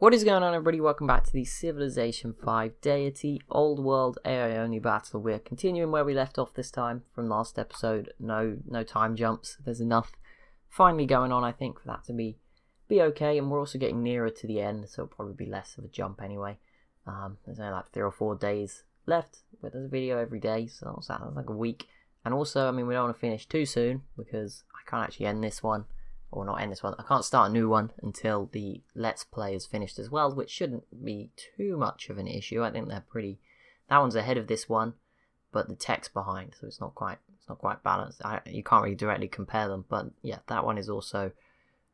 What is going on, everybody? Welcome back to the Civilization 5 Deity Old World AI only battle. We're continuing where we left off this time from last episode. No time jumps. There's enough finally going on, I think, for that to be okay. And we're also getting nearer to the end, so it'll probably be less of a jump anyway. There's only like 3 or 4 days left, but there's a video every day, so that's like a week. And also, I mean, we don't want to finish too soon because I can't actually end this one. Or not end this one. I can't start a new one until the Let's Play is finished as well, which shouldn't be too much of an issue. I think they're pretty. That one's ahead of this one, but the text behind, so it's not quite balanced. You can't really directly compare them, but yeah, that one is also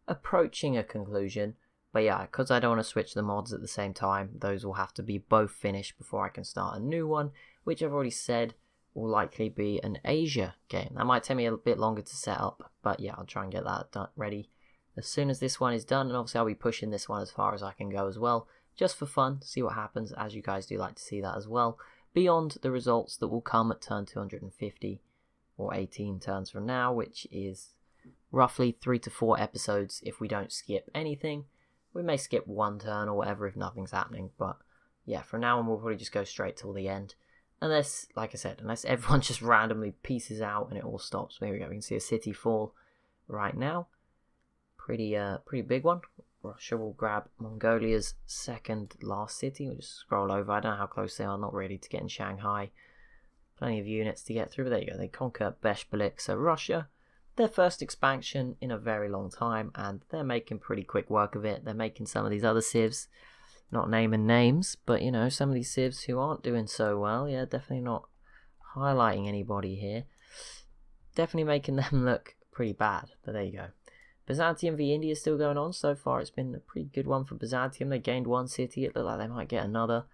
approaching a conclusion. But yeah, because I don't want to switch the mods at the same time, those will have to be both finished before I can start a new one, which I've already said will likely be an Asia game. That might take me a bit longer to set up, but yeah, I'll try and get that ready as soon as this one is done, and obviously I'll be pushing this one as far as I can go as well, just for fun, see what happens, as you guys do like to see that as well, beyond the results that will come at turn 250, or 18 turns from now, which is roughly 3 to 4 episodes if we don't skip anything. We may skip 1 turn or whatever if nothing's happening, but yeah, from now on we'll probably just go straight till the end. Unless, like I said, unless everyone just randomly pieces out and it all stops. There we go. We can see a city fall right now. Pretty big one. Russia will grab Mongolia's second last city. We'll just scroll over. I don't know how close they are. Not really to get in Shanghai. Plenty of units to get through. But there you go. They conquer Beshbalik. So Russia, their first expansion in a very long time. And they're making pretty quick work of it. They're making some of these other civs. Not naming names, but you know, some of these civs who aren't doing so well. Yeah, definitely not highlighting anybody here. Definitely making them look pretty bad, but there you go. Byzantium v India is still going on. So far it's been a pretty good one for Byzantium. They gained 1 city. It looked like they might get another.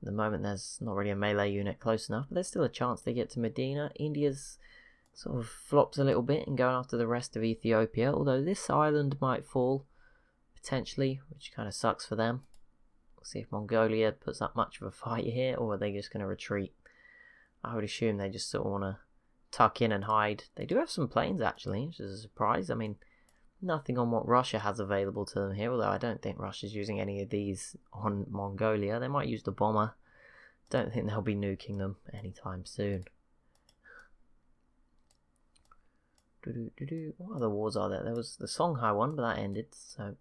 At the moment there's not really a melee unit close enough, but there's still a chance they get to Medina. India's sort of flopped a little bit and going after the rest of Ethiopia, although this island might fall potentially, which kind of sucks for them. We'll see if Mongolia puts up much of a fight here, or are they just going to retreat? I would assume they just sort of want to tuck in and hide. They do have some planes actually, which is a surprise. I mean, nothing on what Russia has available to them here, although I don't think Russia's using any of these on Mongolia. They might use the bomber. Don't think they'll be nuking them anytime soon. What other wars are there? There was the Songhai one, but that ended, so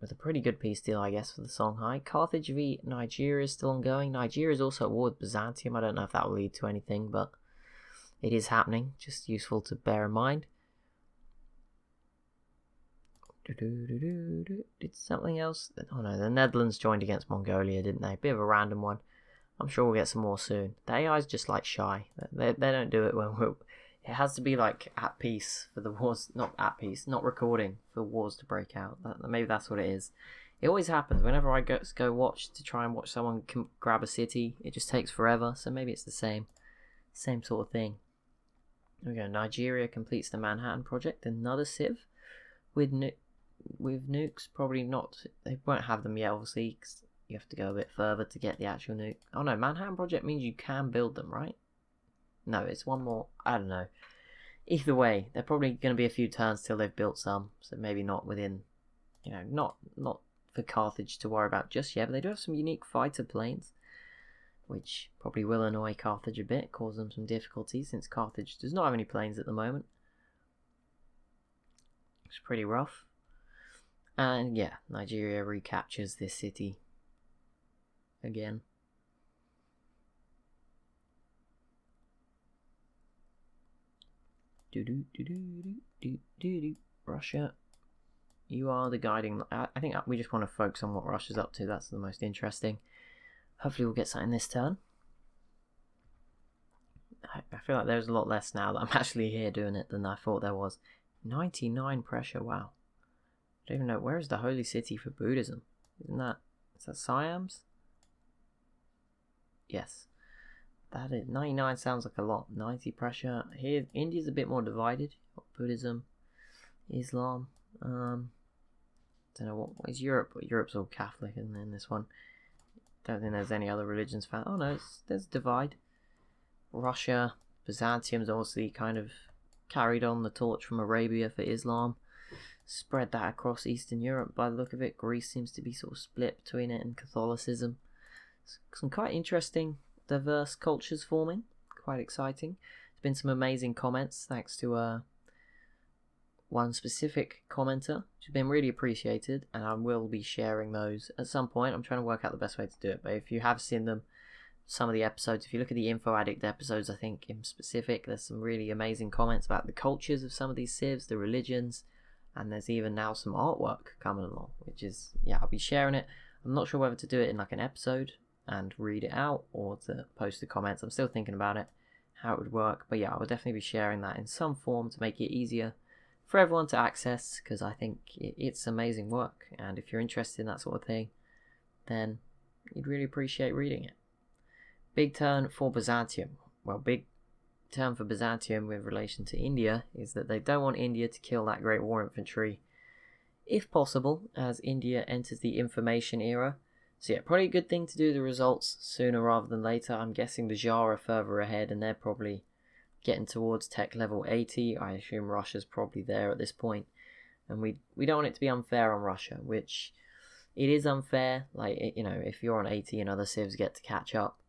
with a pretty good peace deal, I guess, for the Songhai. Carthage v Nigeria is still ongoing. Nigeria is also at war with Byzantium. I don't know if that will lead to anything, but it is happening. Just useful to bear in mind. Did something else? Oh no, the Netherlands joined against Mongolia, didn't they? Bit of a random one. I'm sure we'll get some more soon. The AI's just like shy. They don't do it when we're... It has to be like at peace for the wars, not at peace, not recording for wars to break out. Maybe that's what it is. It always happens whenever I go watch to try and watch someone grab a city. It just takes forever. So maybe it's the same sort of thing. There we go. Nigeria completes the Manhattan Project. Another civ with nukes. Probably not. They won't have them yet, obviously, because you have to go a bit further to get the actual nuke. Oh no, Manhattan Project means you can build them, right? No, it's one more. I don't know. Either way, they're probably going to be a few turns till they've built some. So maybe not within, you know, not for Carthage to worry about just yet. But they do have some unique fighter planes, which probably will annoy Carthage a bit, cause them some difficulty since Carthage does not have any planes at the moment. It's pretty rough. And yeah, Nigeria recaptures this city again. Russia, you are the guiding. I think we just want to focus on what Russia's up to. That's the most interesting. Hopefully we'll get something this turn. I feel like there's a lot less now that I'm actually here doing it than I thought there was. 99 pressure, wow. I don't even know, where is the holy city for Buddhism? Is that Siam's? Yes. That is 99 sounds like a lot. 90 pressure. Here, India's a bit more divided. Buddhism, Islam. Don't know what is Europe. Europe's all Catholic, isn't it, in this one? Don't think there's any other religions found. Oh no, there's a divide. Russia, Byzantium's obviously kind of carried on the torch from Arabia for Islam. spread that across Eastern Europe by the look of it. Greece seems to be sort of split between it and Catholicism. Some quite interesting, diverse cultures forming. Quite exciting. There's been some amazing comments thanks to one specific commenter, which has been really appreciated, and I will be sharing those at some point. I'm trying to work out the best way to do it, but if you have seen them, some of the episodes, if you look at the Info Addict episodes, I think in specific, there's some really amazing comments about the cultures of some of these civs, the religions, and there's even now some artwork coming along, which is, yeah, I'll be sharing it. I'm not sure whether to do it in like an episode and read it out or to post the comments. I'm still thinking about it, how it would work, but yeah, I will definitely be sharing that in some form to make it easier for everyone to access, because I think it's amazing work, and if you're interested in that sort of thing, then you'd really appreciate reading it. Big turn for Byzantium. Well, big turn for Byzantium with relation to India is that they don't want India to kill that Great War infantry, if possible, as India enters the information era. So yeah, probably a good thing to do the results sooner rather than later. I'm guessing the Tsar are further ahead and they're probably getting towards tech level 80. I assume Russia's probably there at this point, and we don't want it to be unfair on Russia, which it is unfair. Like, you know, if you're on 80 and other civs get to catch up,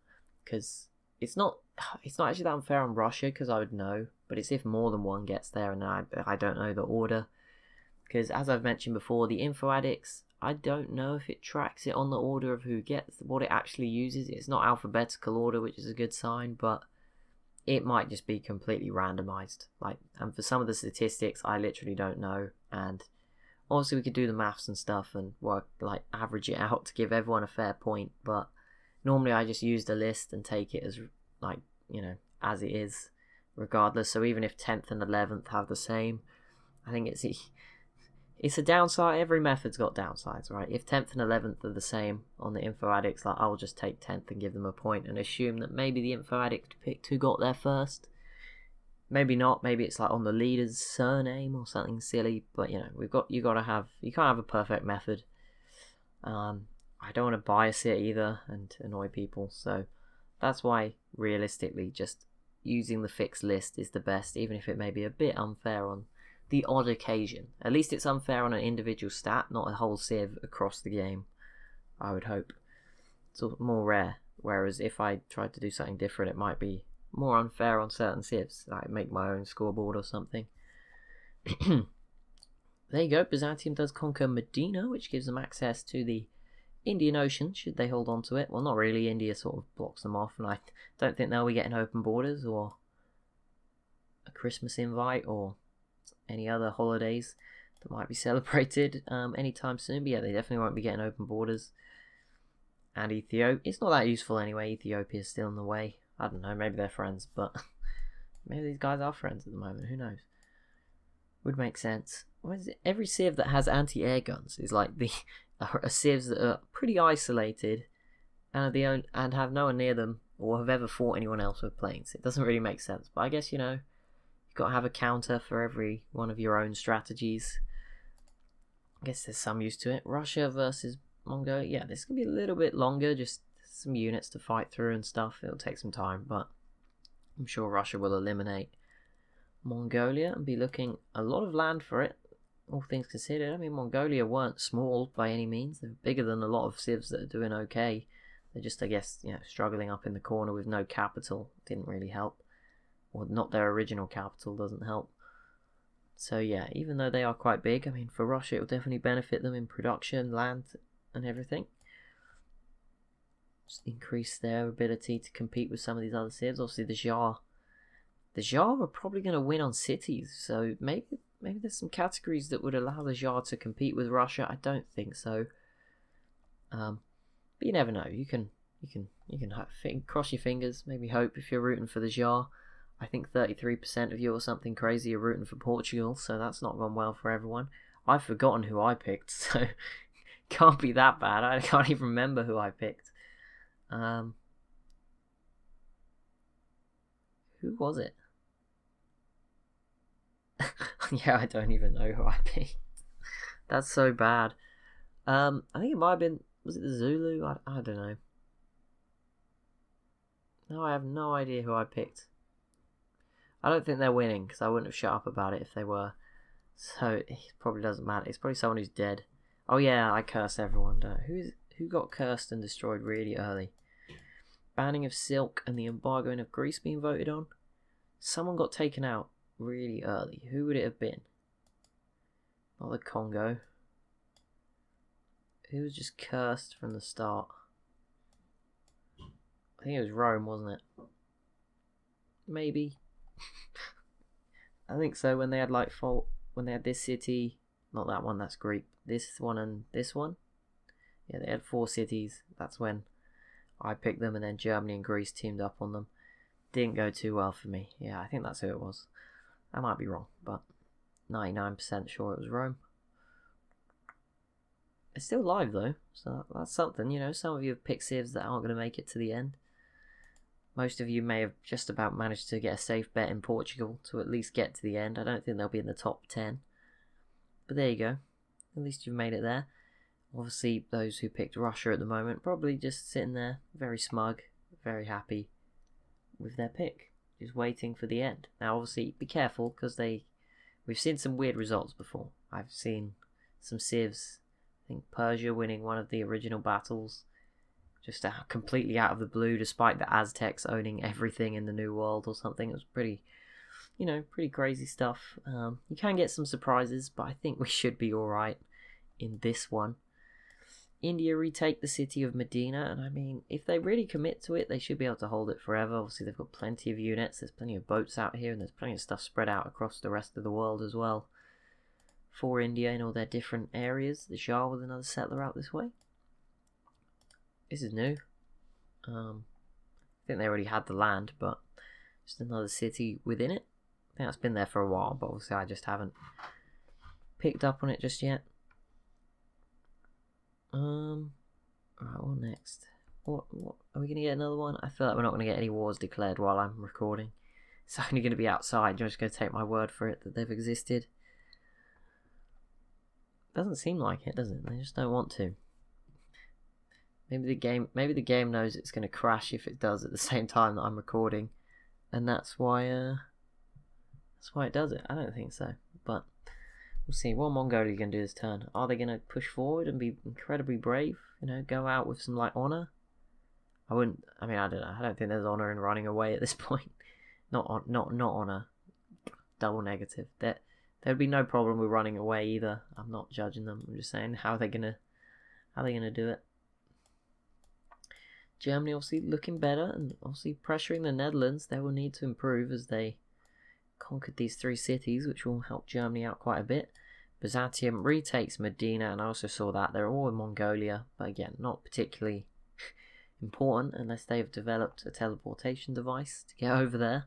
because it's not actually that unfair on Russia, because I would know, but it's if more than one gets there, and I don't know the order, because as I've mentioned before, the Info Addicts, I don't know if it tracks it on the order of who gets what it actually uses. It's not alphabetical order, which is a good sign, but it might just be completely randomized. Like, and for some of the statistics, I literally don't know, and obviously we could do the maths and stuff and work, like, average it out to give everyone a fair point, but normally I just use the list and take it as, like, you know, as it is, regardless. So even if 10th and 11th have the same, I think it's a downside. Every method's got downsides, right? If 10th and 11th are the same on the Info Addicts, like, I'll just take 10th and give them a point and assume that maybe the Info Addict picked who got there first. Maybe not. Maybe it's like on the leader's surname or something silly. But you know, you can't have a perfect method. I don't want to bias it either and annoy people. So that's why realistically, just using the fixed list is the best, even if it may be a bit unfair on the odd occasion. At least it's unfair on an individual stat, not a whole civ across the game, I would hope. It's more rare, whereas if I tried to do something different, it might be more unfair on certain civs, like make my own scoreboard or something. There you go, Byzantium does conquer Medina, which gives them access to the Indian Ocean, should they hold on to it. Well, not really, India sort of blocks them off, and I don't think they'll be getting open borders or a Christmas invite or any other holidays that might be celebrated anytime soon. But yeah, they definitely won't be getting open borders. And Ethiopia, it's not that useful anyway. Ethiopia's still in the way. I don't know, maybe they're friends, but maybe these guys are friends at the moment, who knows. Would make sense. What is it? Every civ that has anti-air guns is like a civs that are pretty isolated and have no one near them or have ever fought anyone else with planes. It doesn't really make sense, but I guess, you know, you've got to have a counter for every one of your own strategies. I guess there's some use to it. Russia versus Mongolia. Yeah, this could be a little bit longer, just some units to fight through and stuff. It'll take some time, but I'm sure Russia will eliminate Mongolia and be looking a lot of land for it, all things considered. I mean, Mongolia weren't small by any means. They're bigger than a lot of civs that are doing okay. They're just, I guess, you know, struggling up in the corner with no capital. Didn't really help. Or not their original capital doesn't help. So yeah, even though they are quite big, I mean, for Russia it will definitely benefit them in production, land and everything. Just increase their ability to compete with some of these other civs. Obviously the Tsar are probably going to win on cities, so maybe there's some categories that would allow the Tsar to compete with Russia. I don't think so. But you never know. You can cross your fingers, maybe hope if you're rooting for the Tsar. I think 33% of you or something crazy are rooting for Portugal, so that's not gone well for everyone. I've forgotten who I picked, so can't be that bad. I can't even remember who I picked. Who was it? Yeah, I don't even know who I picked. That's so bad. I think it might have been, was it the Zulu? I don't know. No, I have no idea who I picked. I don't think they're winning, because I wouldn't have shut up about it if they were. So it probably doesn't matter. It's probably someone who's dead. Oh yeah, I curse everyone, don't I? Who got cursed and destroyed really early? Banning of silk and the embargoing of Greece being voted on? Someone got taken out really early. Who would it have been? Not the Congo. Who was just cursed from the start? I think it was Rome, wasn't it? Maybe. I think so. When they had when they had this city, not that one, that's Greek. This one and this one. Yeah, they had 4 cities. That's when I picked them, and then Germany and Greece teamed up on them. Didn't go too well for me. Yeah, I think that's who it was. I might be wrong, but 99% sure it was Rome. It's still live though, so that's something. You know, some of you have picked civs that aren't going to make it to the end. Most of you may have just about managed to get a safe bet in Portugal to at least get to the end. I don't think they'll be in the top 10. But there you go. At least you've made it there. Obviously, those who picked Russia at the moment probably just sitting there, very smug, very happy with their pick, just waiting for the end. Now, obviously, be careful because we've seen some weird results before. I've seen some civs. I think Persia winning one of the original battles, just completely out of the blue, despite the Aztecs owning everything in the New World or something. It was pretty crazy stuff. You can get some surprises, but I think we should be alright in this one. India retake the city of Medina, and I mean, if they really commit to it, they should be able to hold it forever. Obviously, they've got plenty of units, there's plenty of boats out here, and there's plenty of stuff spread out across the rest of the world as well. For India in all their different areas. The Shah was another settler out this way. This is new. I think they already had the land, but just another city within it. I think that's been there for a while, but obviously I just haven't picked up on it just yet. Alright, what next? What are we going to get another one? I feel like we're not going to get any wars declared while I'm recording. It's only going to be outside. You're just going to take my word for it that they've existed. Doesn't seem like it, does it? They just don't want to. Maybe the game knows it's going to crash if it does at the same time that I'm recording, and that's why it does it. I don't think so, but we'll see. What are Mongolia going to do this turn? Are they going to push forward and be incredibly brave? You know, go out with some honor. I don't know. I don't think there's honor in running away at this point. Not honor. Double negative. There'd be no problem with running away either. I'm not judging them. I'm just saying how are they gonna do it. Germany obviously looking better and obviously pressuring the Netherlands. They will need to improve as they conquered these 3 cities, which will help Germany out quite a bit. Byzantium retakes Medina, and I also saw that they're all in Mongolia, but again, not particularly important unless they've developed a teleportation device to get over there.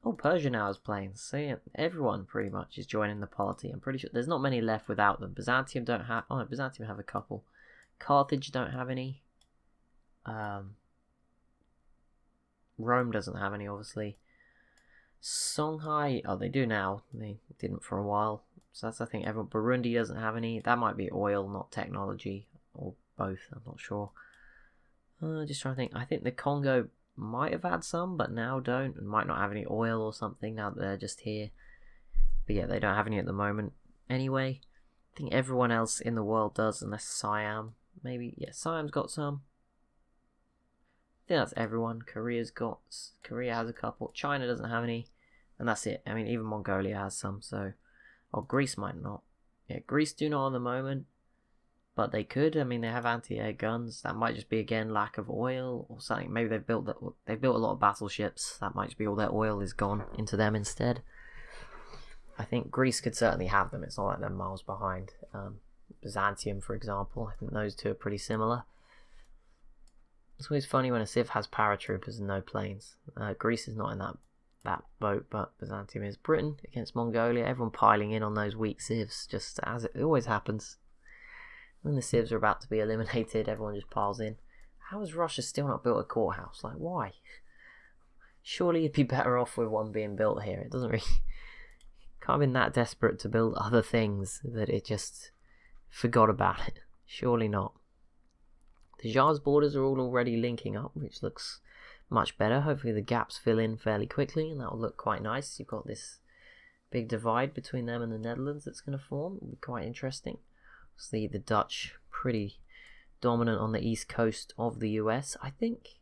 Oh, Persia now is playing. So yeah, everyone pretty much is joining the party. I'm pretty sure there's not many left without them. Byzantium don't have. Oh, no, Byzantium have a couple. Carthage don't have any. Rome doesn't have any, obviously. Songhai, oh, they do now. They didn't for a while. So that's, I think, everyone. Burundi doesn't have any. That might be oil, not technology, or both. I'm not sure. Just trying to think. I think the Congo might have had some, but now don't, and might not have any oil or something now that they're just here. But yeah, they don't have any at the moment. Anyway, I think everyone else in the world does, unless Siam. Maybe, yeah, Siam's got some. I think that's everyone. Korea has a couple. China doesn't have any, and that's it. I mean, even Mongolia has some, so... Oh, Greece might not. Yeah, Greece do not at the moment, but they could. I mean, they have anti-air guns. That might just be, again, lack of oil or something. Maybe they've built a lot of battleships. That might just be all their oil is gone into them instead. I think Greece could certainly have them. It's not like they're miles behind. Byzantium, for example. I think those two are pretty similar. It's always funny when a civ has paratroopers and no planes. Greece is not in that boat, but Byzantium is. Britain against Mongolia. Everyone piling in on those weak civs, just as it always happens. When the civs are about to be eliminated, everyone just piles in. How has Russia still not built a courthouse? Like, why? Surely you'd be better off with one being built here. It doesn't really... Can't have been that desperate to build other things that it just forgot about it. Surely not. The Tsar's borders are all already linking up, which looks much better. Hopefully the gaps fill in fairly quickly, and that will look quite nice. You've got this big divide between them and the Netherlands that's going to form. It'll be quite interesting. See the Dutch pretty dominant on the east coast of the US. I think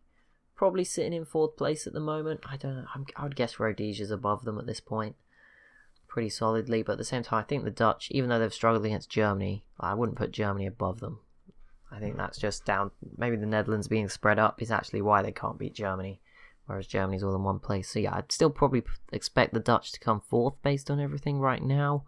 probably sitting in 4th place at the moment. I don't know. I would guess Rhodesia's above them at this point pretty solidly, but at the same time, I think the Dutch, even though they've struggled against Germany, I wouldn't put Germany above them. I think that's just down, maybe the Netherlands being spread up is actually why they can't beat Germany, whereas Germany's all in one place. So yeah, I'd still probably expect the Dutch to come 4th based on everything right now.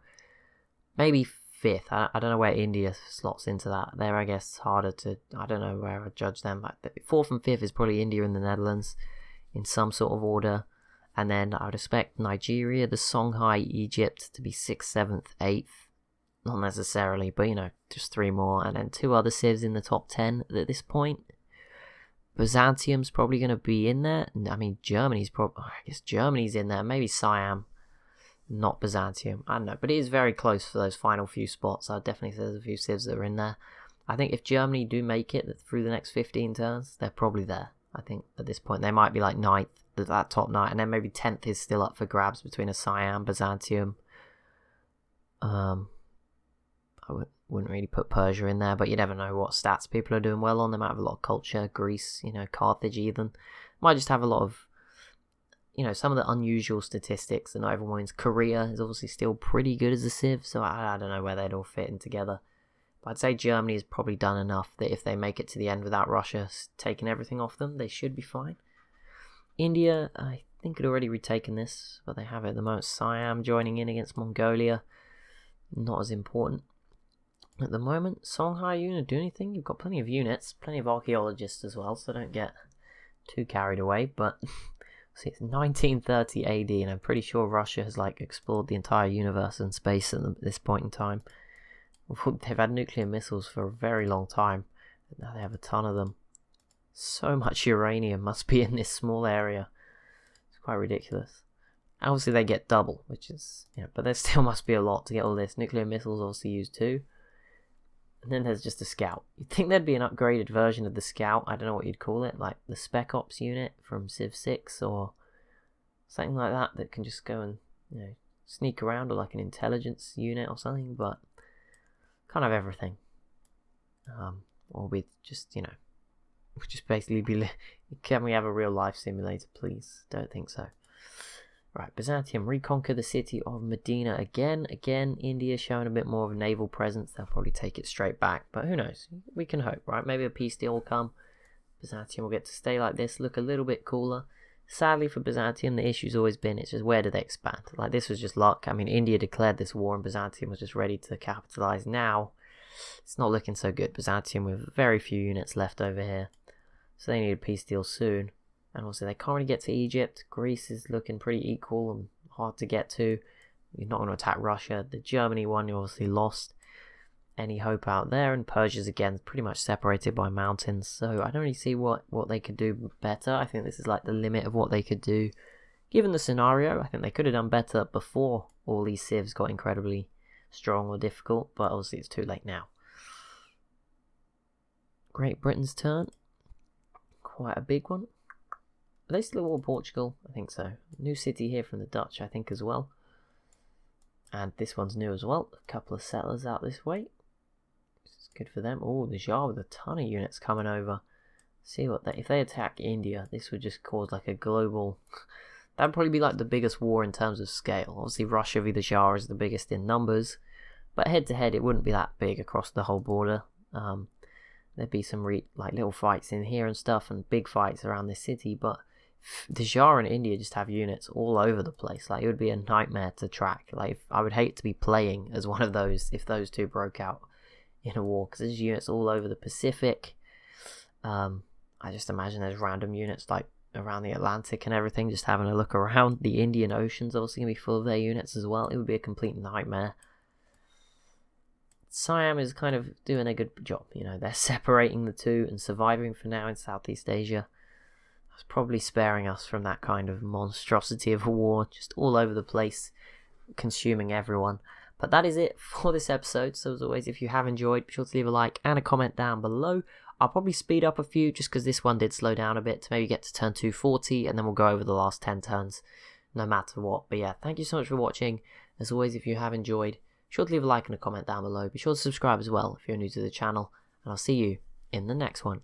Maybe 5th. I don't know where India slots into that. There, I guess, harder to, I don't know where I'd judge them. 4th and 5th is probably India and the Netherlands in some sort of order. And then I would expect Nigeria, the Songhai, Egypt to be 6th, 7th, 8th. Not necessarily, but just 3 more. And then 2 other civs in the top 10 at this point. Byzantium's probably going to be in there. I mean, Germany's in there. Maybe Siam, not Byzantium. I don't know, but it is very close for those final few spots. I'd definitely say there's a few civs that are in there. I think if Germany do make it through the next 15 turns, they're probably there. I think at this point they might be like 9th, that top 9, and then maybe 10th is still up for grabs between a Siam, Byzantium. I wouldn't really put Persia in there, but you never know what stats people are doing well on. They might have a lot of culture. Greece, Carthage even. Might just have a lot of, some of the unusual statistics that not everyone wins. Korea is obviously still pretty good as a civ, so I don't know where they'd all fit in together. But I'd say Germany has probably done enough that if they make it to the end without Russia taking everything off them, they should be fine. India, I think had already retaken this, but they have it at the moment. Siam joining in against Mongolia, not as important at the moment. Songhai unit do anything? You've got plenty of units, plenty of archaeologists as well, so don't get too carried away. But see, it's 1930 AD, and I'm pretty sure Russia has explored the entire universe and space at this point in time. They've had nuclear missiles for a very long time. Now they have a ton of them. So much uranium must be in this small area. It's quite ridiculous. Obviously they get double, which is, but there still must be a lot to get all this. Nuclear missiles obviously used too. And then there's just a scout. You'd think there'd be an upgraded version of the scout. I don't know what you'd call it, like the Spec Ops unit from Civ 6 or something like that can just go and, sneak around, or like an intelligence unit or something, but kind of everything. Or with just, would just basically be, can we have a real life simulator, please? Don't think so. Right, Byzantium reconquer the city of Medina again. Again, India showing a bit more of a naval presence. They'll probably take it straight back, but who knows? We can hope, right? Maybe a peace deal will come. Byzantium will get to stay like this, look a little bit cooler. Sadly for Byzantium, the issue's always been, it's just where do they expand? This was just luck. I mean, India declared this war and Byzantium was just ready to capitalize. Now, it's not looking so good. Byzantium with very few units left over here. So they need a peace deal soon. And also they can't really get to Egypt. Greece is looking pretty equal and hard to get to. You're not going to attack Russia. The Germany one, you obviously lost any hope out there. And Persia's again pretty much separated by mountains. So I don't really see what they could do better. I think this is the limit of what they could do. Given the scenario, I think they could have done better before all these civs got incredibly strong or difficult. But obviously it's too late now. Great Britain's turn. Quite a big one. Are they still all Portugal? I think so. New city here from the Dutch, I think, as well. And this one's new as well. A couple of settlers out this way. This is good for them. Oh, the Jar with a ton of units coming over. See what if they attack India, this would just cause a global. That'd probably be the biggest war in terms of scale. Obviously, Russia v the Jar is the biggest in numbers, but head to head, it wouldn't be that big across the whole border. There'd be some little fights in here and stuff, and big fights around this city, but the Jar and India just have units all over the place. It would be a nightmare to track. I would hate to be playing as one of those if those two broke out in a war, because there's units all over the Pacific. I just imagine there's random units around the Atlantic and everything, just having a look around. The Indian Ocean's obviously going to be full of their units as well. It would be a complete nightmare. Siam is kind of doing a good job. They're separating the two and surviving for now in Southeast Asia. That's probably sparing us from that kind of monstrosity of a war, just all over the place, consuming everyone. But that is it for this episode. So as always, if you have enjoyed, be sure to leave a like and a comment down below. I'll probably speed up a few just because this one did slow down a bit to maybe get to turn 240, and then we'll go over the last 10 turns no matter what. But yeah, thank you so much for watching. As always, if you have enjoyed, be sure to leave a like and a comment down below. Be sure to subscribe as well if you're new to the channel, and I'll see you in the next one.